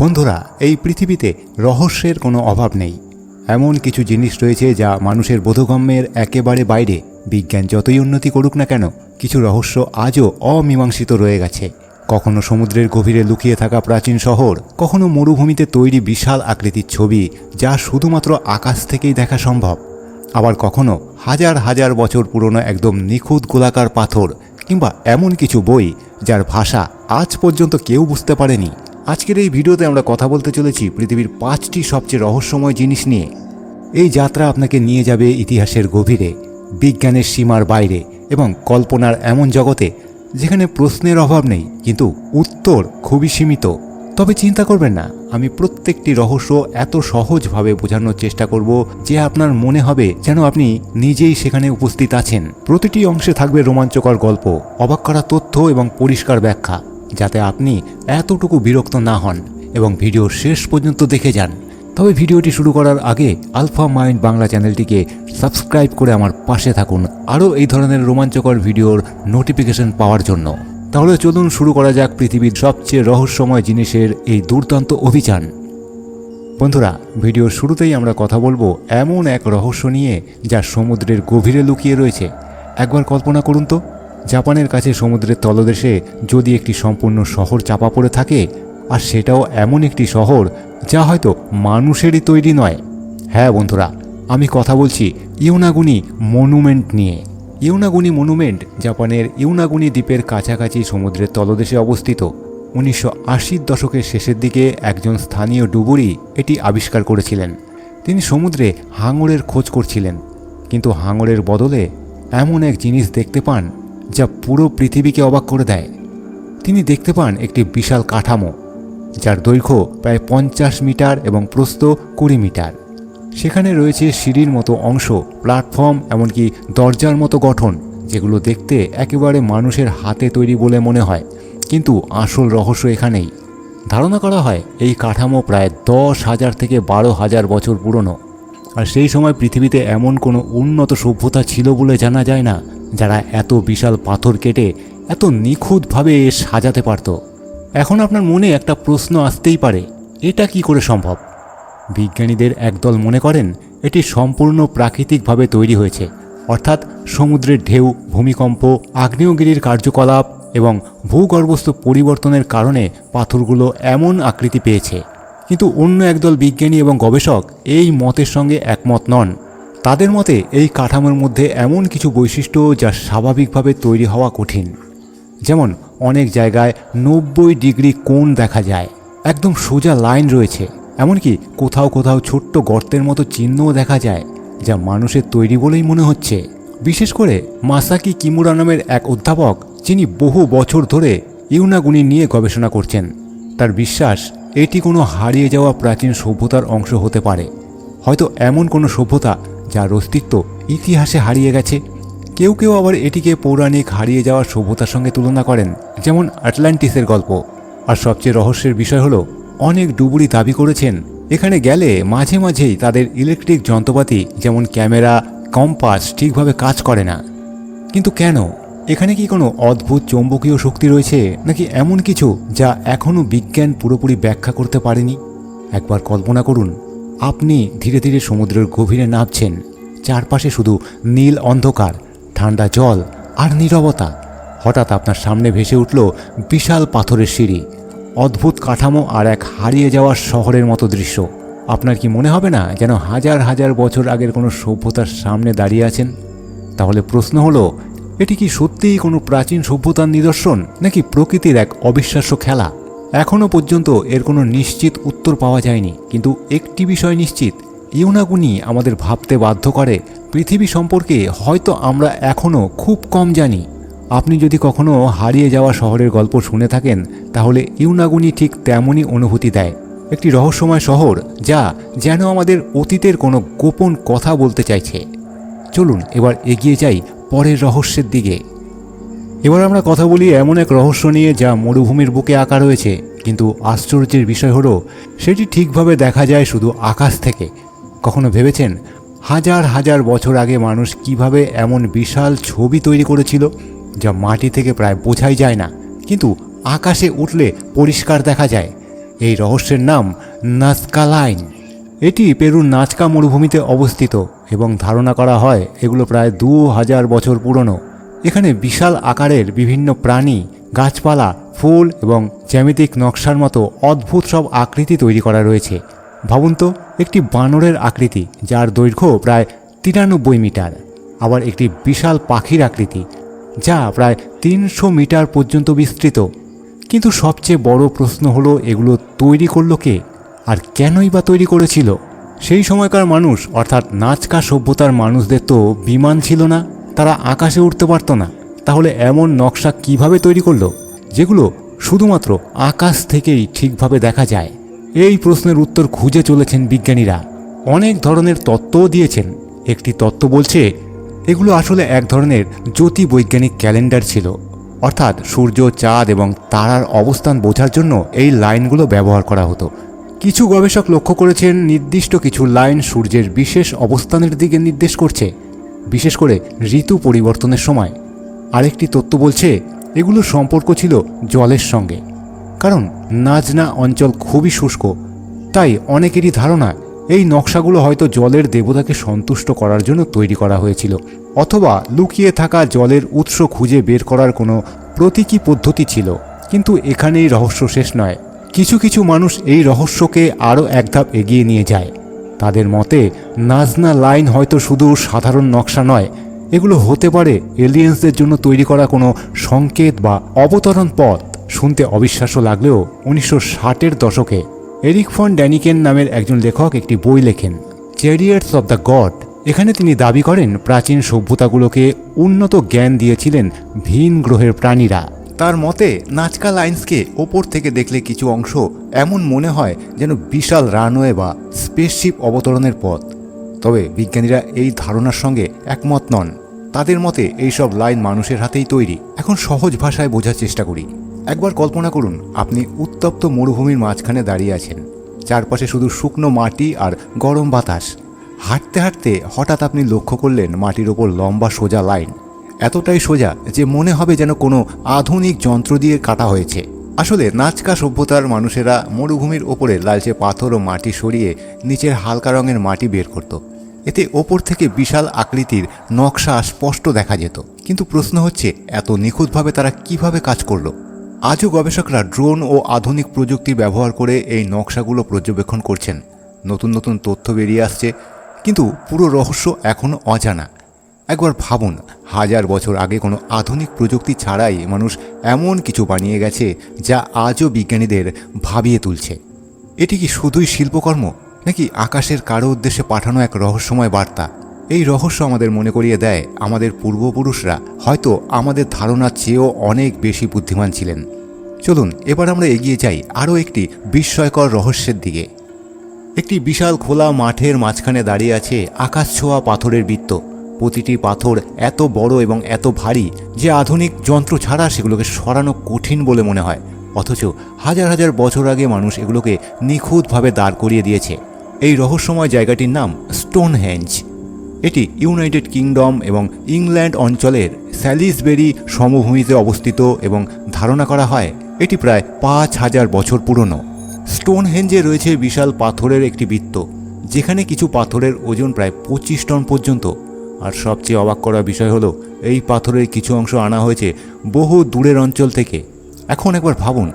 বন্ধুরা, এই পৃথিবীতে রহস্যের কোনো অভাব নেই। এমন কিছু জিনিস রয়েছে যা মানুষের বোধগম্যের একেবারে বাইরে। বিজ্ঞান যতই উন্নতি করুক না কেন, কিছু রহস্য আজও অমীমাংসিত রয়ে গেছে। কখনো সমুদ্রের গভীরে লুকিয়ে থাকা প্রাচীন শহর, কখনো মরুভূমিতে তৈরি বিশাল আকৃতির ছবি যা শুধুমাত্র আকাশ থেকেই দেখা সম্ভব। আবার কখনো হাজার হাজার বছর পুরনো একদম নিখুঁত গোলাকার পাথর, কিংবা এমন কিছু বই যার ভাষা আজ পর্যন্ত কেউ বুঝতে পারেনি। আজকের এই ভিডিওতে আমরা কথা বলতে চলেছি পৃথিবীর 5টি সবচেয়ে রহস্যময় জিনিস নিয়ে। এই যাত্রা আপনাকে নিয়ে যাবে ইতিহাসের গভীরে, বিজ্ঞানের সীমার বাইরে এবং কল্পনার এমন জগতে যেখানে প্রশ্নের অভাব নেই, কিন্তু উত্তর খুবই সীমিত। তবে চিন্তা করবেন না, আমি প্রত্যেকটি রহস্য এত সহজভাবে বোঝানোর চেষ্টা করব যে আপনার মনে হবে যেন আপনি নিজেই সেখানে উপস্থিত আছেন। প্রতিটি অংশে থাকবে রোমাঞ্চকর গল্প, অবাক করা তথ্য এবং পরিষ্কার ব্যাখ্যা, যাতে আপনি এতটুকু বিরক্ত না হন এবং ভিডিও শেষ পর্যন্ত দেখে যান। তবে ভিডিওটি শুরু করার আগে আলফা মাইন্ড বাংলা চ্যানেলটিকে সাবস্ক্রাইব করে আমার পাশে থাকুন আরও এই ধরনের রোমাঞ্চকর ভিডিওর নোটিফিকেশন পাওয়ার জন্য। তাহলে চলুন শুরু করা যাক পৃথিবীর সবচেয়ে রহস্যময় জিনিসের এই দুর্দান্ত অভিযান। বন্ধুরা, ভিডিওর শুরুতেই আমরা কথা বলবো এমন এক রহস্য নিয়ে যা সমুদ্রের গভীরে লুকিয়ে রয়েছে। একবার কল্পনা করুন তো, জাপানের কাছে সমুদ্রের তলদেশে যদি একটি সম্পূর্ণ শহর চাপা পড়ে থাকে, আর সেটাও এমন একটি শহর যা হয়তো মানুষেরই তৈরি নয়। হ্যাঁ বন্ধুরা, আমি কথা বলছি ইউনাগুনি মনুমেন্ট নিয়ে। ইউনাগুনি মনুমেন্ট জাপানের ইউনাগুনি দ্বীপের কাছাকাছি সমুদ্রের তলদেশে অবস্থিত। 1980 দশকের শেষের দিকে একজন স্থানীয় ডুবুরি এটি আবিষ্কার করেছিলেন। তিনি সমুদ্রে হাঙরের খোঁজ করছিলেন, কিন্তু হাঙরের বদলে এমন এক জিনিস দেখতে পান যা পুরো পৃথিবীকে অবাক করে দেয়। তিনি দেখতে পান একটি বিশাল কাঠামো যার দৈর্ঘ্য প্রায় 50 মিটার এবং প্রস্থ 20 মিটার। সেখানে রয়েছে সিঁড়ির মতো অংশ, প্ল্যাটফর্ম, এমনকি দরজার মতো গঠন, যেগুলো দেখতে একেবারে মানুষের হাতে তৈরি বলে মনে হয়। কিন্তু আসল রহস্য এখানেই। ধারণা করা হয় এই কাঠামো প্রায় 10,000 থেকে 12,000 বছর পুরনো। আর সেই সময় পৃথিবীতে এমন কোনো উন্নত সভ্যতা ছিল বলে জানা যায় না যারা এত বিশাল পাথর কেটে এত নিখুঁতভাবে সাজাতে পারত। এখন আপনার মনে একটা প্রশ্ন আসতেই পারে, এটা কি করে সম্ভব? বিজ্ঞানীদের একদল মনে করেন এটি সম্পূর্ণ প্রাকৃতিকভাবে তৈরি হয়েছে, অর্থাৎ সমুদ্রের ঢেউ, ভূমিকম্প, আগ্নেয়গিরির কার্যকলাপ এবং ভূগর্ভস্থ পরিবর্তনের কারণে পাথরগুলো এমন আকৃতি পেয়েছে। কিন্তু অন্য একদল বিজ্ঞানী এবং গবেষক এই মতের সঙ্গে একমত নন। তাদের মতে এই কাঠামোর মধ্যে এমন কিছু বৈশিষ্ট্য যা স্বাভাবিকভাবে তৈরি হওয়া কঠিন। যেমন অনেক জায়গায় 90 ডিগ্রি কোণ দেখা যায়, একদম সোজা লাইন রয়েছে, এমনকি কোথাও কোথাও ছোট্ট গর্তের মতো চিহ্নও দেখা যায় যা মানুষের তৈরি বলেই মনে হচ্ছে। বিশেষ করে মাসাকি কিমুরা নামের এক অধ্যাপক, যিনি বহু বছর ধরে ইউনাগুনি নিয়ে গবেষণা করছেন, তার বিশ্বাস এটি কোনো হারিয়ে যাওয়া প্রাচীন সভ্যতার অংশ হতে পারে। হয়তো এমন কোনো সভ্যতা যার অস্তিত্ব ইতিহাসে হারিয়ে গেছে। কেউ কেউ আবার এটিকে পৌরাণিক হারিয়ে যাওয়া সভ্যতার সঙ্গে তুলনা করেন, যেমন আটলান্টিসের গল্প। আর সবচেয়ে রহস্যের বিষয় হলো, অনেক ডুবুরি দাবি করেছেন এখানে গেলে মাঝে মাঝেই তাদের ইলেকট্রিক যন্ত্রপাতি যেমন ক্যামেরা, কম্পাস ঠিকভাবে কাজ করে না। কিন্তু কেন? এখানে কি কোনো অদ্ভুত চৌম্বকীয় শক্তি রয়েছে, নাকি এমন কিছু যা এখনও বিজ্ঞান পুরোপুরি ব্যাখ্যা করতে পারেনি? একবার কল্পনা করুন, আপনি ধীরে ধীরে সমুদ্রের গভীরে নামছেন। চারপাশে শুধু নীল অন্ধকার, ঠান্ডা জল আর নীরবতা। হঠাৎ আপনার সামনে ভেসে উঠল বিশাল পাথরের সিঁড়ি, অদ্ভুত কাঠামো আর এক হারিয়ে যাওয়ার শহরের মতো দৃশ্য। আপনার কি মনে হবে না যেন হাজার হাজার বছর আগের কোনো সভ্যতার সামনে দাঁড়িয়ে আছেন? তাহলে প্রশ্ন হলো, এটি কি সত্যিই কোনো প্রাচীন সভ্যতার নিদর্শন, নাকি প্রকৃতির এক অবিশ্বাস্য খেলা? এখনও পর্যন্ত এর কোনো নিশ্চিত উত্তর পাওয়া যায়নি। কিন্তু একটি বিষয় নিশ্চিত, ইউনাগুনি আমাদের ভাবতে বাধ্য করে পৃথিবী সম্পর্কে হয়তো আমরা এখনও খুব কম জানি। আপনি যদি কখনো হারিয়ে যাওয়া শহরের গল্প শুনে থাকেন, তাহলে ইউনাগুনি ঠিক তেমনই অনুভূতি দেয়। একটি রহস্যময় শহর যা যেন আমাদের অতীতের কোনো গোপন কথা বলতে চাইছে। চলুন এবার এগিয়ে যাই পরের রহস্যের দিকে। এবার আমরা কথা বলি এমন এক রহস্য নিয়ে যা মরুভূমির বুকে আঁকা রয়েছে, কিন্তু আশ্চর্যের বিষয় হলো সেটি ঠিকভাবে দেখা যায় শুধু আকাশ থেকে। কখনো ভেবেছেন হাজার হাজার বছর আগে মানুষ কিভাবে এমন বিশাল ছবি তৈরি করেছিল যা মাটি থেকে প্রায় বোঝাই যায় না, কিন্তু আকাশে উঠলে পরিষ্কার দেখা যায়? এই রহস্যের নাম নাজকা লাইন। এটি পেরুর নাজকা মরুভূমিতে অবস্থিত এবং ধারণা করা হয় এগুলো প্রায় 2000 বছর পুরনো। এখানে বিশাল আকারের বিভিন্ন প্রাণী, গাছপালা, ফুল এবং জ্যামিতিক নকশার মতো অদ্ভুত সব আকৃতি তৈরি করা রয়েছে। ভাবুন তো, একটি বানরের আকৃতি যার দৈর্ঘ্য প্রায় 93 মিটার, আবার একটি বিশাল পাখির আকৃতি যা প্রায় 300 মিটার পর্যন্ত বিস্তৃত। কিন্তু সবচেয়ে বড় প্রশ্ন হলো, এগুলো তৈরি করলো কে, আর কেনই বা তৈরি করেছিল? সেই সময়কার মানুষ অর্থাৎ নাজকা সভ্যতার মানুষদের তো বিমান ছিল না, তারা আকাশে উঠতে পারত না। তাহলে এমন নকশা কিভাবে তৈরি করলো যেগুলো শুধুমাত্র আকাশ থেকেই ঠিকভাবে দেখা যায়? এই প্রশ্নের উত্তর খুঁজে চলেছেন বিজ্ঞানীরা। অনেক ধরনের তত্ত্বও দিয়েছেন। একটি তত্ত্ব বলছে এগুলো আসলে এক ধরনের জ্যোতির্বৈজ্ঞানিক ক্যালেন্ডার ছিল, অর্থাৎ সূর্য, চাঁদ এবং তারার অবস্থান বোঝার জন্য এই লাইনগুলো ব্যবহার করা হতো। কিছু গবেষক লক্ষ্য করেছেন নির্দিষ্ট কিছু লাইন সূর্যের বিশেষ অবস্থানের দিকে নির্দেশ করছে, বিশেষ করে ঋতু পরিবর্তনের সময়। আরেকটি তত্ত্ব বলছে এগুলোর সম্পর্ক ছিল জলের সঙ্গে, কারণ নাজনা অঞ্চল খুবই শুষ্ক। তাই অনেকেরই ধারণা এই নকশাগুলো হয়তো জলের দেবতাকে সন্তুষ্ট করার জন্য তৈরি করা হয়েছিল, অথবা লুকিয়ে থাকা জলের উৎস খুঁজে বের করার কোনো প্রতীকী পদ্ধতি ছিল। কিন্তু এখানেই রহস্য শেষ নয়। কিছু কিছু মানুষ এই রহস্যকে আরও এক ধাপ এগিয়ে নিয়ে যায়। তাদের মতে নাজনা লাইন হয়তো শুধু সাধারণ নকশা নয়, এগুলো হতে পারে এলিয়েন্সদের জন্য তৈরি করা কোনো সংকেত বা অবতরণ পথ। শুনতে অবিশ্বাস্য লাগলেও 1960-এর দশকে এরিক ফন ড্যানিকেন নামের একজন লেখক একটি বই লেখেন, চ্যারিয়টস অব দ্য গড। এখানে তিনি দাবি করেন প্রাচীন সভ্যতাগুলোকে উন্নত জ্ঞান দিয়েছিলেন ভিন গ্রহের প্রাণীরা। তার মতে নাজকা লাইন্সকে ওপর থেকে দেখলে কিছু অংশ এমন মনে হয় যেন বিশাল রানওয়ে বা স্পেসশিপ অবতরণের পথ। তবে বিজ্ঞানীরা এই ধারণার সঙ্গে একমত নন। তাদের মতে এইসব লাইন মানুষের হাতেই তৈরি। এখন সহজ ভাষায় বোঝার চেষ্টা করি। একবার কল্পনা করুন, আপনি উত্তপ্ত মরুভূমির মাঝখানে দাঁড়িয়ে আছেন। চারপাশে শুধু শুকনো মাটি আর গরম বাতাস। হাঁটতে হাঁটতে হঠাৎ আপনি লক্ষ্য করলেন মাটির ওপর লম্বা সোজা লাইন, এতটাই সোজা যে মনে হবে যেন কোনো আধুনিক যন্ত্র দিয়ে কাটা হয়েছে। আসলে নাজকা সভ্যতার মানুষেরা মরুভূমির ওপরে লালচে পাথর ও মাটি সরিয়ে নিচের হালকা রঙের মাটি বের করত। এতে ওপর থেকে বিশাল আকৃতির নকশা স্পষ্ট দেখা যেত। কিন্তু প্রশ্ন হচ্ছে, এত নিখুঁতভাবে তারা কিভাবে কাজ করলো? আজও গবেষকরা ড্রোন ও আধুনিক প্রযুক্তি ব্যবহার করে এই নকশাগুলো পর্যবেক্ষণ করছেন। নতুন নতুন তথ্য বেরিয়ে আসছে, কিন্তু পুরো রহস্য এখনও অজানা। একবার ভাবুন, 1000 বছর আগে কোনো আধুনিক প্রযুক্তি ছাড়াই মানুষ এমন কিছু বানিয়ে গেছে যা আজও বিজ্ঞানীদের ভাবিয়ে তুলছে। এটি কি শুধুই শিল্পকর্ম, নাকি আকাশের কারো উদ্দেশ্যে পাঠানো এক রহস্যময় বার্তা? এই রহস্য আমাদের মনে করিয়ে দেয় আমাদের পূর্বপুরুষরা হয়তো আমাদের ধারণার চেয়েও অনেক বেশি বুদ্ধিমান ছিলেন। চলুন এবার আমরা এগিয়ে যাই আরও একটি বিস্ময়কর রহস্যের দিকে। একটি বিশাল খোলা মাঠের মাঝখানে দাঁড়িয়ে আছে আকাশ ছোঁয়া পাথরের বৃত্ত। প্রতিটি পাথর এত বড় এবং এত ভারী যে আধুনিক যন্ত্র ছাড়া সেগুলোকে সরানো কঠিন বলে মনে হয়। অথচ হাজার হাজার বছর আগে মানুষ এগুলোকে নিখুঁতভাবে দাঁড় করিয়ে দিয়েছে। এই রহস্যময় জায়গাটির নাম স্টোনহেঞ্জ। এটি ইউনাইটেড কিংডম এবং ইংল্যান্ড অঞ্চলের স্যালিসবেরি সমভূমিতে অবস্থিত এবং ধারণা করা হয় এটি প্রায় 5000 বছর পুরনো। স্টোনহেঞ্জে রয়েছে বিশাল পাথরের একটি বৃত্ত, যেখানে কিছু পাথরের ওজন প্রায় 25 টন পর্যন্ত। আর সবচেয়ে অবাক করা বিষয় হলো, এই পাথরের কিছু অংশ আনা হয়েছে বহু দূরের অঞ্চল থেকে। এখন একবার ভাবুন,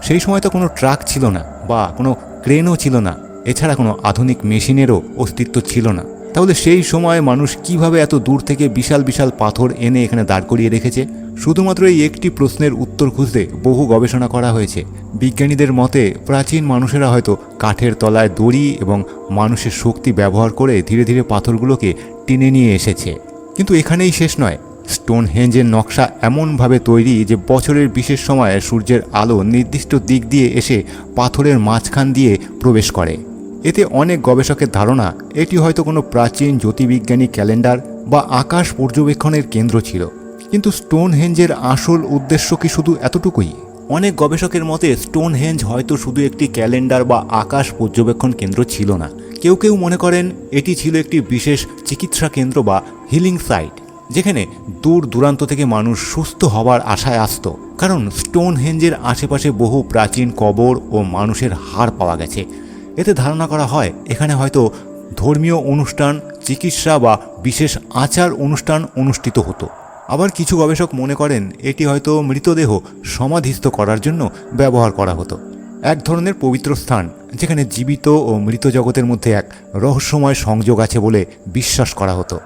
সেই সময় তো কোনো ট্রাক ছিল না বা কোনো ক্রেনও ছিল না, এছাড়া কোনো আধুনিক মেশিনেরও অস্তিত্ব ছিল না। তাহলে সেই সময় মানুষ কিভাবে এত দূর থেকে বিশাল বিশাল পাথর এনে এখানে দাঁড় করিয়ে রেখেছে? শুধুমাত্র এই একটি প্রশ্নের উত্তর খুঁজতে বহু গবেষণা করা হয়েছে। বিজ্ঞানীদের মতে প্রাচীন মানুষেরা হয়তো কাঠের তলায় দড়ি এবং মানুষের শক্তি ব্যবহার করে ধীরে ধীরে পাথরগুলোকে টেনে নিয়ে এসেছে। কিন্তু এখানেই শেষ নয়। স্টোনহেঞ্জের নকশা এমনভাবে তৈরি যে বছরের বিশেষ সময়ে সূর্যের আলো নির্দিষ্ট দিক দিয়ে এসে পাথরের মাঝখান দিয়ে প্রবেশ করে। এতে অনেক গবেষকের ধারণা এটি হয়তো কোনো প্রাচীন জ্যোতির্বিজ্ঞানী ক্যালেন্ডার বা আকাশ পর্যবেক্ষণের কেন্দ্র ছিল। কিন্তু স্টোনহেঞ্জের আসল উদ্দেশ্য কি শুধু এতটুকুই? অনেক গবেষকের মতে স্টোনহেঞ্জ হয়তো শুধু একটি ক্যালেন্ডার বা আকাশ পর্যবেক্ষণ কেন্দ্র ছিল না। কেউ কেউ মনে করেন এটি ছিল একটি বিশেষ চিকিৎসা কেন্দ্র বা হিলিং সাইট। যেখানে দূর দূরান্ত থেকে মানুষ সুস্থ হবার আশায় আসত, কারণ স্টোনহেঞ্জের আশেপাশে বহু প্রাচীন কবর ও মানুষের হাড় পাওয়া গেছে। এতে ধারণা করা হয় এখানে হয়তো ধর্মীয় অনুষ্ঠান, চিকিৎসা বা বিশেষ আচার অনুষ্ঠান অনুষ্ঠিত হতো। আবার কিছু গবেষক মনে করেন এটি হয়তো মৃতদেহ সমাধিস্থ করার জন্য ব্যবহার করা হতো, এক ধরনের পবিত্র স্থান যেখানে জীবিত ও মৃত জগতের মধ্যে এক রহস্যময় সংযোগ আছে বলে বিশ্বাস করা হতো।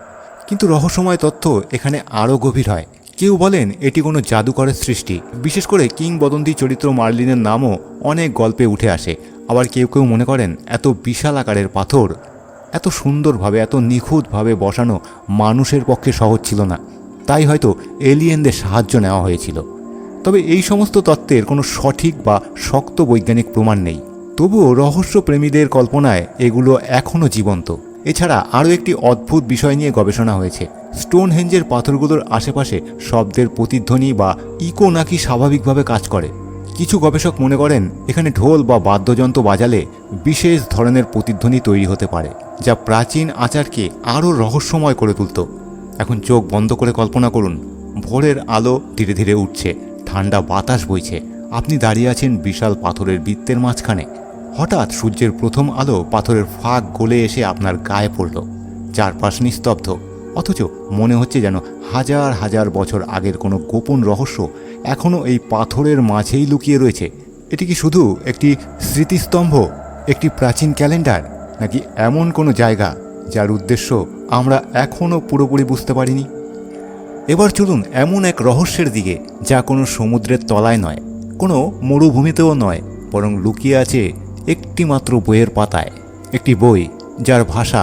কিন্তু রহস্যময় তথ্য এখানে আরও গভীর হয়। কেউ বলেন এটি কোনো জাদুকরের সৃষ্টি, বিশেষ করে কিংবদন্তি চরিত্র মার্লিনের নামও অনেক গল্পে উঠে আসে। আবার কেউ কেউ মনে করেন এত বিশাল আকারের পাথর এত সুন্দরভাবে, এত নিখুঁতভাবে বসানো মানুষের পক্ষে সহজ ছিল না, তাই হয়তো এলিয়েনদের সাহায্য নেওয়া হয়েছিল। তবে এই সমস্ত তত্ত্বের কোনো সঠিক বা শক্ত বৈজ্ঞানিক প্রমাণ নেই। তবুও রহস্যপ্রেমীদের কল্পনায় এগুলো এখনও জীবন্ত। এছাড়া আরও একটি অদ্ভুত বিষয় নিয়ে গবেষণা হয়েছে। স্টোনহেঞ্জের পাথরগুলোর আশেপাশে শব্দের প্রতিধ্বনি বা ইকো নাকি স্বাভাবিকভাবে কাজ করে। কিছু গবেষক মনে করেন এখানে ঢোল বা বাদ্যযন্ত্র বাজালে বিশেষ ধরনের প্রতিধ্বনি তৈরি হতে পারে, যা প্রাচীন আচারকে আরও রহস্যময় করে তুলত। এখন চোখ বন্ধ করে কল্পনা করুন, ভোরের আলো ধীরে ধীরে উঠছে, ঠান্ডা বাতাস বইছে, আপনি দাঁড়িয়ে আছেন বিশাল পাথরের বৃত্তের মাঝখানে। হঠাৎ সূর্যের প্রথম আলো পাথরের ফাঁক গলে এসে আপনার গায়ে পড়ল। চারপাশ নিস্তব্ধ, অথচ মনে হচ্ছে যেন হাজার হাজার বছর আগের কোনো গোপন রহস্য এখনও এই পাথরের মাঝেই লুকিয়ে রয়েছে। এটি কি শুধু একটি স্মৃতিস্তম্ভ, একটি প্রাচীন ক্যালেন্ডার, নাকি এমন কোনো জায়গা যার উদ্দেশ্য আমরা এখনও পুরোপুরি বুঝতে পারিনি? এবার চলুন এমন এক রহস্যের দিকে যা কোনো সমুদ্রের তলায় নয়, কোনো মরুভূমিতেও নয়, বরং লুকিয়ে আছে একটি মাত্র বইয়ের পাতায়। একটি বই যার ভাষা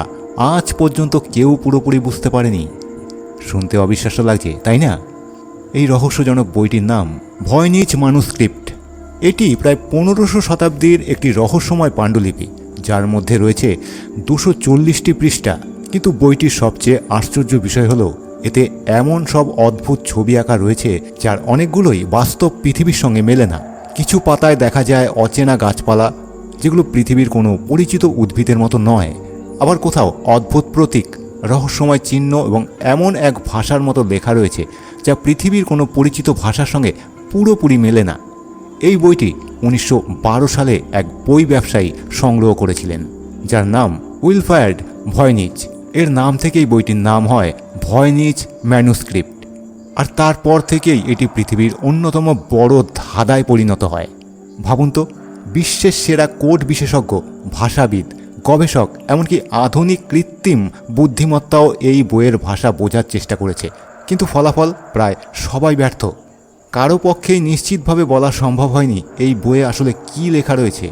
আজ পর্যন্ত কেউ পুরোপুরি বুঝতে পারেনি। শুনতে অবিশ্বাস্য লাগছে, তাই না? এই রহস্যজনক বইটির নাম ভয়নিচ ম্যানুস্ক্রিপ্ট। এটি প্রায় 15শো শতাব্দীর একটি রহস্যময় পাণ্ডুলিপি, যার মধ্যে রয়েছে 240টি পৃষ্ঠা। কিন্তু বইটির সবচেয়ে আশ্চর্য বিষয় হলো এতে এমন সব অদ্ভুত ছবি আঁকা রয়েছে যার অনেকগুলোই বাস্তব পৃথিবীর সঙ্গে মেলে না। কিছু পাতায় দেখা যায় অচেনা গাছপালা, যেগুলো পৃথিবীর কোনো পরিচিত উদ্ভিদের মতো নয়। আবার কোথাও অদ্ভুত প্রতীক, রহস্যময় চিহ্ন এবং এমন এক ভাষার মতো লেখা রয়েছে যা পৃথিবীর কোনো পরিচিত ভাষার সঙ্গে পুরোপুরি মেলে না। এই বইটি 1912 সালে এক বই ব্যবসায়ী সংগ্রহ করেছিলেন, যার নাম উইলফ্রাড ভয়নিচ। এর নাম থেকেই বইটির নাম হয় ভয়নিচ ম্যানুস্ক্রিপ্ট। আর তারপর থেকেই এটি পৃথিবীর অন্যতম বড় ধাঁধায় পরিণত হয়। ভাবুন তো, বিশ্বের সেরা কোড বিশেষজ্ঞ, ভাষাবিদ, গবেষক, এমনকি আধুনিক কৃত্রিম বুদ্ধিমত্তাও এই বইয়ের ভাষা বোঝার চেষ্টা করেছে, কিন্তু ফলাফল প্রায় সবাই ব্যর্থ। কারো পক্ষেই নিশ্চিতভাবে বলা সম্ভব হয়নি এই বইয়ে আসলে কী লেখা রয়েছে।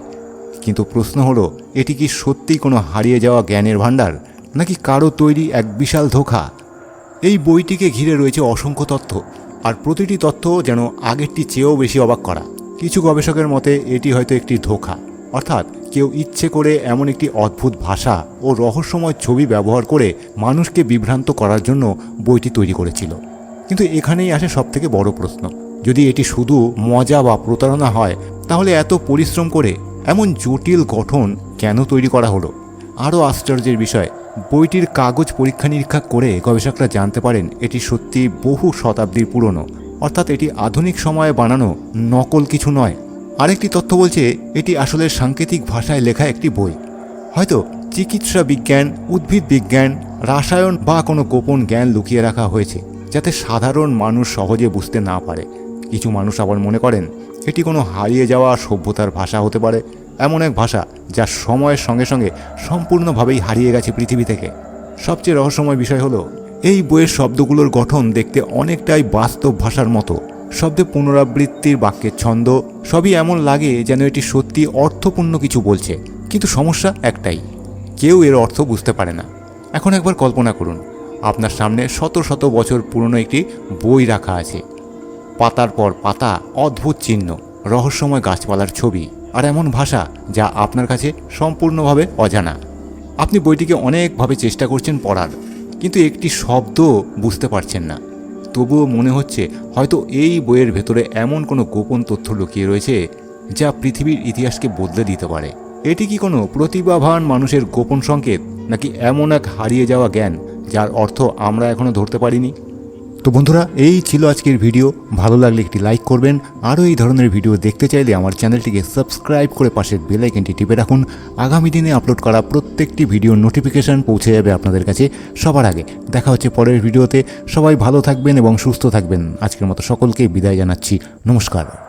কিন্তু প্রশ্ন হলো, এটি কি সত্যিই কোনো হারিয়ে যাওয়া জ্ঞানের ভাণ্ডার, নাকি কারো তৈরি এক বিশাল ধোঁকা? এই বইটিকে ঘিরে রয়েছে অসংখ্য তথ্য, আর প্রতিটি তথ্য যেন আগেরটি চেয়েও বেশি অবাক করা। কিছু গবেষকের মতে এটি হয়তো একটি ধোঁকা, অর্থাৎ কেউ ইচ্ছে করে এমন একটি অদ্ভুত ভাষা ও রহস্যময় ছবি ব্যবহার করে মানুষকে বিভ্রান্ত করার জন্য বইটি তৈরি করেছিল। কিন্তু এখানেই আসে সবথেকে বড় প্রশ্ন, যদি এটি শুধু মজা বা প্রতারণা হয়, তাহলে এত পরিশ্রম করে এমন জটিল গঠন কেন তৈরি করা হলো? আরও আশ্চর্যের বিষয়, বইটির কাগজ পরীক্ষা নিরীক্ষা করে গবেষকরা জানতে পারেন এটি সত্যি বহু শতাব্দীর পুরনো, অর্থাৎ এটি আধুনিক সময়ে বানানো নকল কিছু নয়। আরেকটি তথ্য বলছে এটি আসলে সাংকেতিক ভাষায় লেখা একটি বই। হয়তো চিকিৎসা বিজ্ঞান, উদ্ভিদ বিজ্ঞান, রাসায়ন বা কোনো গোপন জ্ঞান লুকিয়ে রাখা হয়েছে, যাতে সাধারণ মানুষ সহজে বুঝতে না পারে। কিছু মানুষ আবার মনে করেন এটি কোনো হারিয়ে যাওয়া সভ্যতার ভাষা হতে পারে, এমন এক ভাষা যা সময়ের সঙ্গে সঙ্গে সম্পূর্ণভাবেই হারিয়ে গেছে পৃথিবী থেকে। সবচেয়ে রহস্যময় বিষয় হলো, এই বইয়ের শব্দগুলোর গঠন দেখতে অনেকটাই বাস্তব ভাষার মতো। শব্দে পুনরাবৃত্তির, বাক্যের ছন্দ সবই এমন লাগে যেন এটি সত্যি অর্থপূর্ণ কিছু বলছে। কিন্তু সমস্যা একটাই, কেউ এর অর্থ বুঝতে পারে না। এখন একবার কল্পনা করুন, আপনার সামনে শত শত বছর পুরনো একটি বই রাখা আছে, পাতার পর পাতা অদ্ভুত চিহ্ন, রহস্যময় গাছপালার ছবি, আর এমন ভাষা যা আপনার কাছে সম্পূর্ণভাবে অজানা। আপনি বইটিকে অনেকভাবে চেষ্টা করছেন পড়ার, কিন্তু একটি শব্দ বুঝতে পারছেন না। তবুও মনে হচ্ছে হয়তো এই বইয়ের ভেতরে এমন কোনো গোপন তথ্য লুকিয়ে রয়েছে যা পৃথিবীর ইতিহাসকে বদলে দিতে পারে। এটি কি কোনো প্রতিভাবান মানুষের গোপন সংকেত, নাকি এমন এক হারিয়ে যাওয়া জ্ঞান যার অর্থ আমরা এখনও ধরতে পারিনি? তো বন্ধুরা, এই ছিল আজকের ভিডিও। ভালো লাগলে একটি লাইক করবেন। আরও এই ধরনের ভিডিও দেখতে চাইলে আমার চ্যানেলটিকে সাবস্ক্রাইব করে পাশের বেল আইকনটি টিপে রাখুন। আগামী দিনে আপলোড করা প্রত্যেকটি ভিডিওর নোটিফিকেশান পৌঁছে যাবে আপনাদের কাছে সবার আগে। দেখা হচ্ছে পরের ভিডিওতে। সবাই ভালো থাকবেন এবং সুস্থ থাকবেন। আজকের মতো সকলকে বিদায় জানাচ্ছি। নমস্কার।